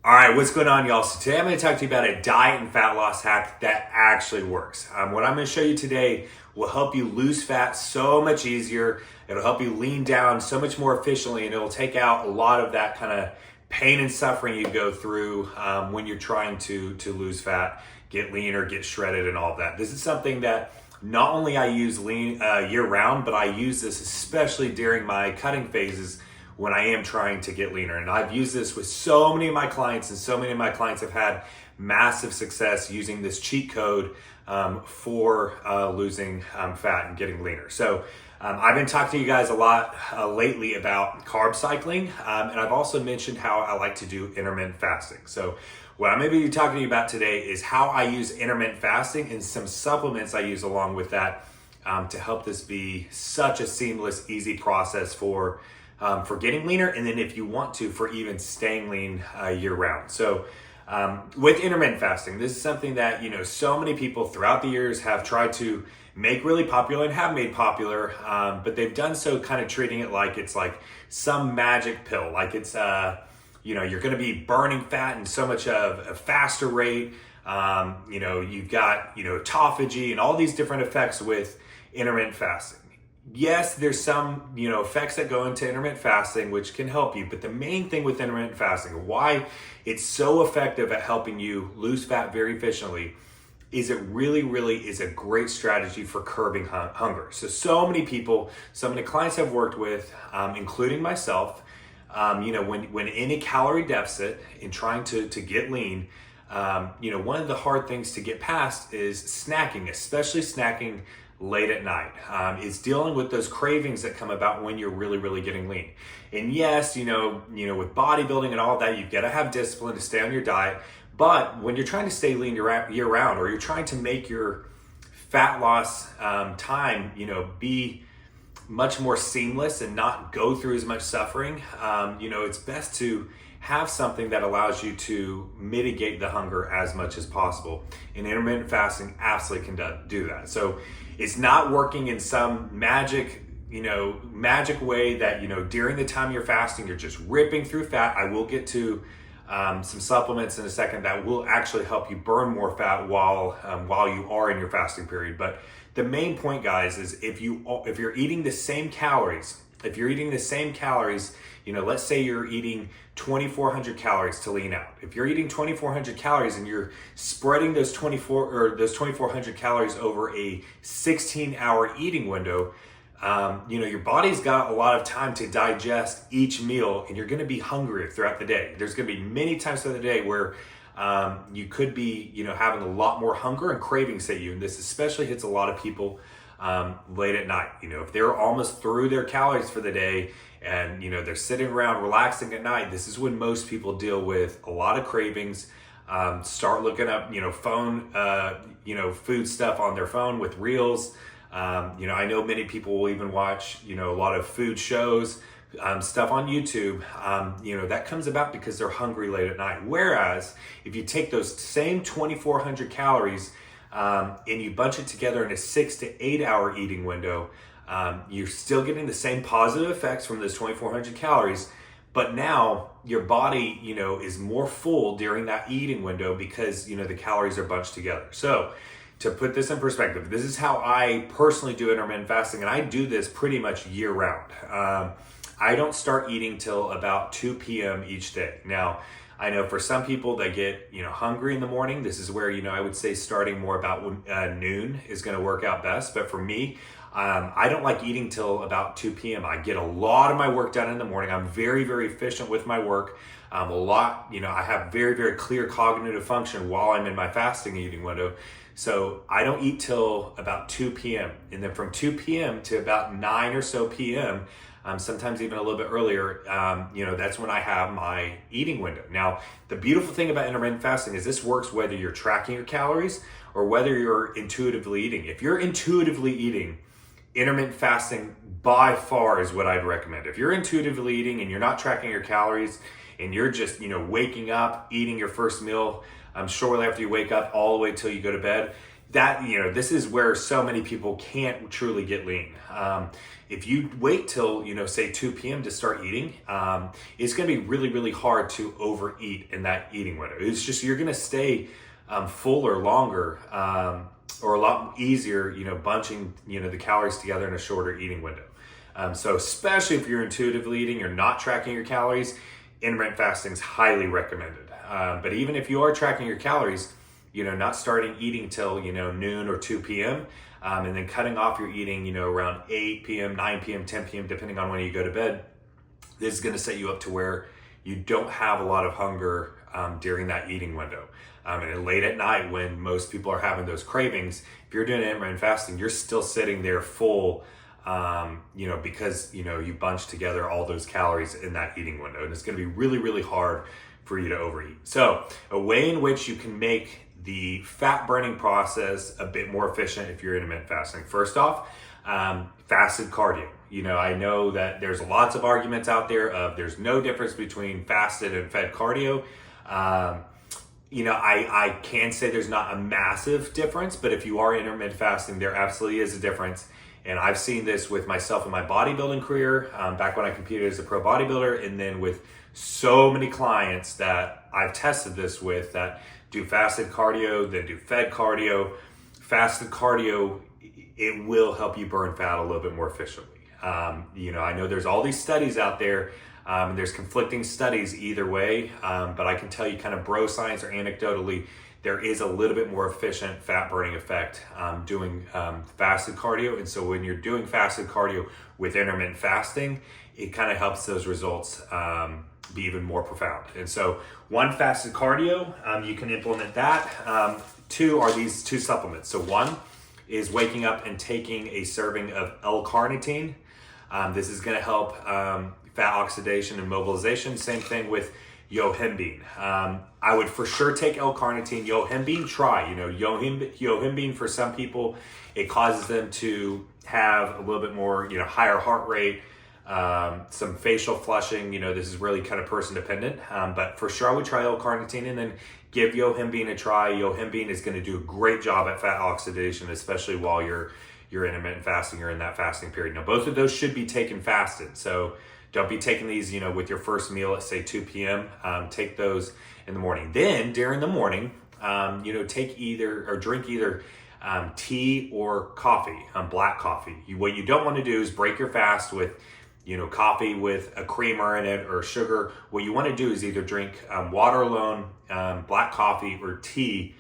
All right, what's going on, y'all? So today I'm going to talk to you about a diet and fat loss hack that actually works. What I'm going to show you today will help you lose fat so much easier. It'll help you lean down so much more efficiently, and it'll take out a lot of that kind of pain and suffering you go through when you're trying to lose fat, get leaner, get shredded, and all of that. This is something that not only I use lean year round, but I use this especially during my cutting phases when I am trying to get leaner. And I've used this with so many of my clients, and so many of my clients have had massive success using this cheat code for losing fat and getting leaner. So I've been talking to you guys a lot lately about carb cycling, and I've also mentioned how I like to do intermittent fasting. So what I'm going to be talking to you about today is how I use intermittent fasting and some supplements I use along with that to help this be such a seamless, easy process for getting leaner, and then if you want to, for even staying lean year round. So with intermittent fasting, this is something that, so many people throughout the years have tried to make really popular and have made popular, but they've done so kind of treating it like it's like some magic pill, like it's, you're going to be burning fat in so much of a faster rate. You've got, autophagy and all these different effects with intermittent fasting. Yes, there's some, effects that go into intermittent fasting, which can help you. But the main thing with intermittent fasting, why it's so effective at helping you lose fat very efficiently, is it really, really is a great strategy for curbing hunger. So many people, so many clients I've worked with, including myself, when in a calorie deficit and trying to get lean, one of the hard things to get past is snacking, especially snacking late at night, is dealing with those cravings that come about when you're really, really getting lean. And yes, with bodybuilding and all of that, you've got to have discipline to stay on your diet. But when you're trying to stay lean year round, or you're trying to make your fat loss time, be much more seamless and not go through as much suffering, it's best to have something that allows you to mitigate the hunger as much as possible. And intermittent fasting absolutely can do that. So it's not working in some magic way that, during the time you're fasting, you're just ripping through fat. I will get to some supplements in a second that will actually help you burn more fat while you are in your fasting period. But the main point, guys, is if you're eating the same calories, let's say you're eating 2,400 calories to lean out. If you're eating 2,400 calories and you're spreading those 2,400 calories over a 16-hour eating window, your body's got a lot of time to digest each meal, and you're going to be hungrier throughout the day. There's going to be many times throughout the day where you could be, having a lot more hunger and cravings at you. And this especially hits a lot of people late at night. If they're almost through their calories for the day and, they're sitting around relaxing at night, this is when most people deal with a lot of cravings, start looking up, phone, food stuff on their phone with reels. I know many people will even watch, a lot of food shows, stuff on YouTube, that comes about because they're hungry late at night. Whereas if you take those same 2,400 calories and you bunch it together in a 6 to 8 hour eating window, you're still getting the same positive effects from those 2,400 calories, but now your body, is more full during that eating window because, the calories are bunched together. So to put this in perspective, this is how I personally do intermittent fasting, and I do this pretty much year round. I don't start eating till about 2 p.m. each day. Now, I know for some people that get, hungry in the morning, this is where, I would say starting more about noon is going to work out best. But for me, I don't like eating till about 2 p.m. I get a lot of my work done in the morning. I'm very, very efficient with my work. I have very, very clear cognitive function while I'm in my fasting eating window. So I don't eat till about 2 p.m. And then from 2 p.m. to about 9 or so p.m., sometimes even a little bit earlier, that's when I have my eating window. Now, the beautiful thing about intermittent fasting is this works whether you're tracking your calories or whether you're intuitively eating. If you're intuitively eating, intermittent fasting by far is what I'd recommend. If you're intuitively eating and you're not tracking your calories and you're just, waking up, eating your first meal shortly after you wake up all the way till you go to bed, that, this is where so many people can't truly get lean. If you wait till, say 2 p.m. to start eating, it's going to be really, really hard to overeat in that eating window. It's just, you're going to stay fuller longer, or a lot easier, bunching, the calories together in a shorter eating window. So especially if you're intuitively eating, you're not tracking your calories, intermittent fasting is highly recommended. But even if you are tracking your calories, not starting eating till, noon or 2 p.m., and then cutting off your eating, around 8 p.m., 9 p.m., 10 p.m., depending on when you go to bed, this is going to set you up to where you don't have a lot of hunger during that eating window. And then late at night, when most people are having those cravings, if you're doing intermittent fasting, you're still sitting there full, because, you bunch together all those calories in that eating window. And it's going to be really, really hard for you to overeat. So a way in which you can make the fat burning process a bit more efficient if you're intermittent fasting. First off, fasted cardio. I know that there's lots of arguments out there of there's no difference between fasted and fed cardio. I can say there's not a massive difference, but if you are intermittent fasting, there absolutely is a difference. And I've seen this with myself in my bodybuilding career, back when I competed as a pro bodybuilder, and then with so many clients that I've tested this with that do fasted cardio, then do fed cardio. Fasted cardio, it will help you burn fat a little bit more efficiently. I know there's all these studies out there, and there's conflicting studies either way, but I can tell you kind of bro science or anecdotally, there is a little bit more efficient fat burning effect doing fasted cardio. And so when you're doing fasted cardio with intermittent fasting, it kind of helps those results be even more profound. And so one, fasted cardio, you can implement that. Two are these two supplements. So one is waking up and taking a serving of L-carnitine. This is going to help fat oxidation and mobilization. Same thing with yohimbine. I would for sure take L-carnitine. Yohimbine, try. Yohimbine for some people, it causes them to have a little bit more, higher heart rate, some facial flushing. This is really kind of person dependent. But for sure, I would try L-carnitine and then give yohimbine a try. Yohimbine is going to do a great job at fat oxidation, especially while you're intermittent fasting or in that fasting period. Now, both of those should be taken fasted. So don't be taking these, with your first meal at say 2 p.m. Take those in the morning. Then during the morning, take either or drink either tea or coffee, black coffee. What you don't want to do is break your fast with, coffee with a creamer in it or sugar. What you want to do is either drink water alone, black coffee or tea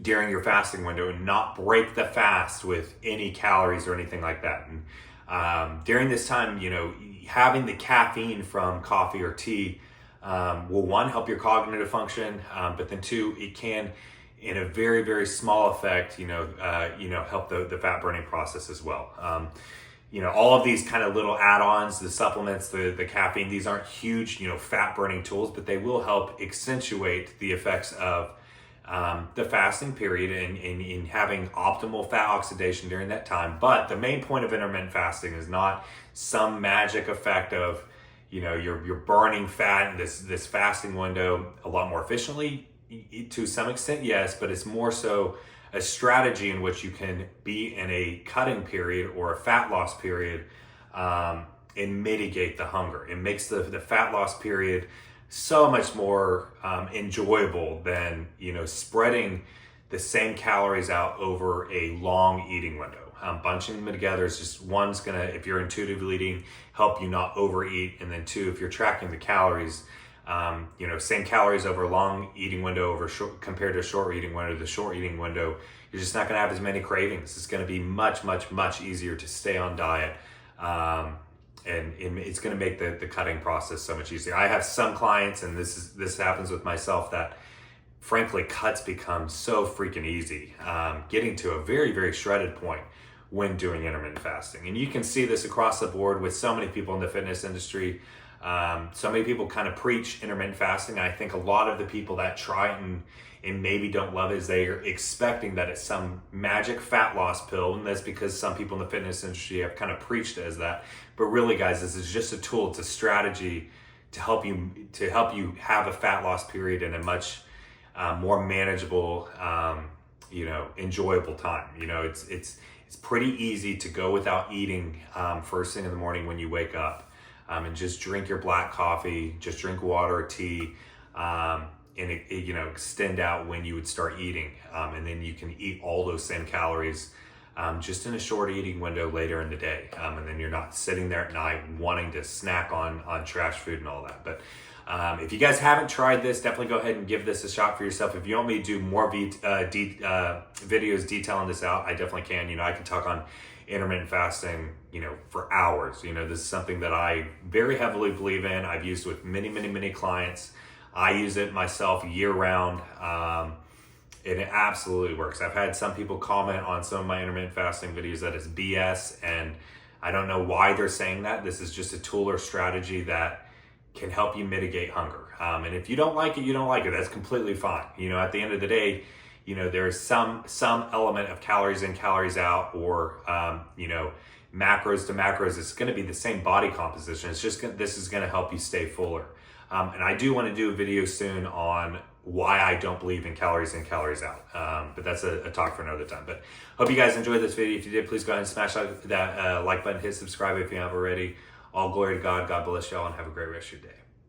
during your fasting window, and not break the fast with any calories or anything like that. And during this time, having the caffeine from coffee or tea will, one, help your cognitive function, but then two, it can, in a very, very small effect, help the fat burning process as well. All of these kind of little add-ons, the supplements, the caffeine, these aren't huge, fat burning tools, but they will help accentuate the effects of the fasting period and in having optimal fat oxidation during that time. But the main point of intermittent fasting is not some magic effect of, you're burning fat in this fasting window a lot more efficiently. To some extent, yes, but it's more so a strategy in which you can be in a cutting period or a fat loss period and mitigate the hunger. It makes the fat loss period so much more enjoyable than spreading the same calories out over a long eating window. Bunching them together is just, one's gonna, if you're intuitively eating, help you not overeat, and then two, if you're tracking the calories, same calories over a long eating window compared to a short eating window. The short eating window, you're just not gonna have as many cravings. It's gonna be much, much, much easier to stay on diet. And it's going to make the cutting process so much easier. I have some clients, and this happens with myself, that frankly cuts become so freaking easy, getting to a very, very shredded point when doing intermittent fasting. And you can see this across the board with so many people in the fitness industry. So many people kind of preach intermittent fasting. I think a lot of the people that try it and maybe don't love it is they are expecting that it's some magic fat loss pill, and that's because some people in the fitness industry have kind of preached it as that. But really, guys, this is just a tool. It's a strategy to help you have a fat loss period in a much more manageable, enjoyable time. It's pretty easy to go without eating first thing in the morning when you wake up, and just drink your black coffee, just drink water or tea, and extend out when you would start eating, and then you can eat all those same calories just in a short eating window later in the day, and then you're not sitting there at night wanting to snack on trash food and all that. But if you guys haven't tried this, definitely go ahead and give this a shot for yourself. If you want me to do more videos detailing this out, I definitely can. I can talk on intermittent fasting, for hours. This is something that I very heavily believe in. I've used with many clients. I use it myself year round. And it absolutely works. I've had some people comment on some of my intermittent fasting videos that it's BS, and I don't know why they're saying that. This is just a tool or strategy that can help you mitigate hunger. And if you don't like it, you don't like it. That's completely fine. At the end of the day, there's some element of calories in, calories out, or macros to macros. It's going to be the same body composition. It's just this is going to help you stay fuller. And I do want to do a video soon on why I don't believe in calories in, calories out. But that's a talk for another time. But hope you guys enjoyed this video. If you did, please go ahead and smash that like button, hit subscribe if you haven't already. All glory to God. God bless y'all, and have a great rest of your day.